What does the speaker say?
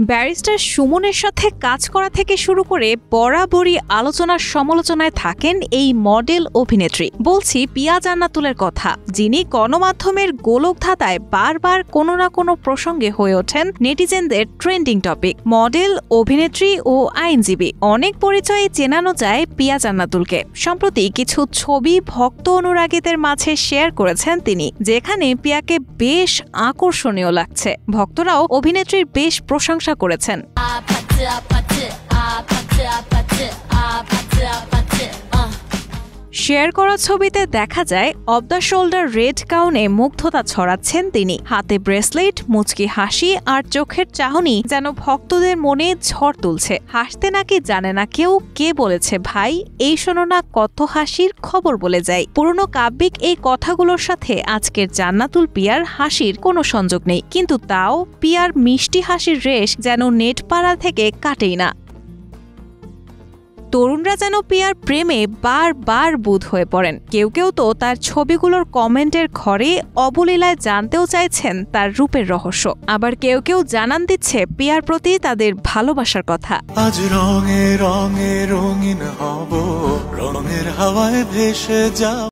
Barrister সুমনের সাথে কাজ করা থেকে শুরু করে বরাবরই আলোচনার সমালোচনায় থাকেন এই মডেল অভিনেত্রী। বলছি পিয়া জান্নাতুলের কথা, যিনি গণমাধ্যমের গোলকধাঁধায় বারবার কোনো না কোনো প্রসঙ্গে হয়ে ওঠেন নেটিজেনদের ট্রেন্ডিং টপিক। মডেল, অভিনেত্রী ও আইনজীবী, অনেক পরিচয়ে চেনানো যায় পিয়া জান্নাতুলকে। সম্প্রতি কিছু ছবি ভক্ত অনুরাগীদের মাঝে শেয়ার করেছেন তিনি, যেখানে পিয়াকে বেশ আকর্ষণীয় লাগছে। ভক্তরাও অভিনেত্রীর বেশ প্রশংসা করেছেন। শেয়ার করা ছবিতে দেখা যায় অব দ্য শোল্ডার রেড গাউনে মুগ্ধতা ছড়াচ্ছেন তিনি। হাতে ব্রেসলেট, মুচকি হাসি আর চোখের চাহনি যেন ভক্তদের মনে ঝড় তুলছে। হাসতে নাকি জানে না কেউ, কে বলেছে ভাই এই শোনো না কত হাসির খবর বলে যায়। পুরনো কাব্যিক এই কথাগুলোর সাথে আজকের জান্নাতুল পিয়ার হাসির কোনো সংযোগ নেই, কিন্তু তাও পিয়ার মিষ্টি হাসির রেশ যেন নেট পাড়া থেকে কাটেই না। তরুণরা যেন পিয়ার প্রেমে বারবার বুঁদ হয়ে পড়েন। কেউ কেউ তো তার ছবিগুলোর কমেন্টের ঘরে অবলীলায় জানতেও চাইছেন তার রূপের রহস্য। আবার কেউ কেউ জানান দিচ্ছে পিয়ার প্রতি তাদের ভালোবাসার কথা। আজ রঙে রঙে রঙিন হব, রঙের হাওয়ায় ভেসে যাব।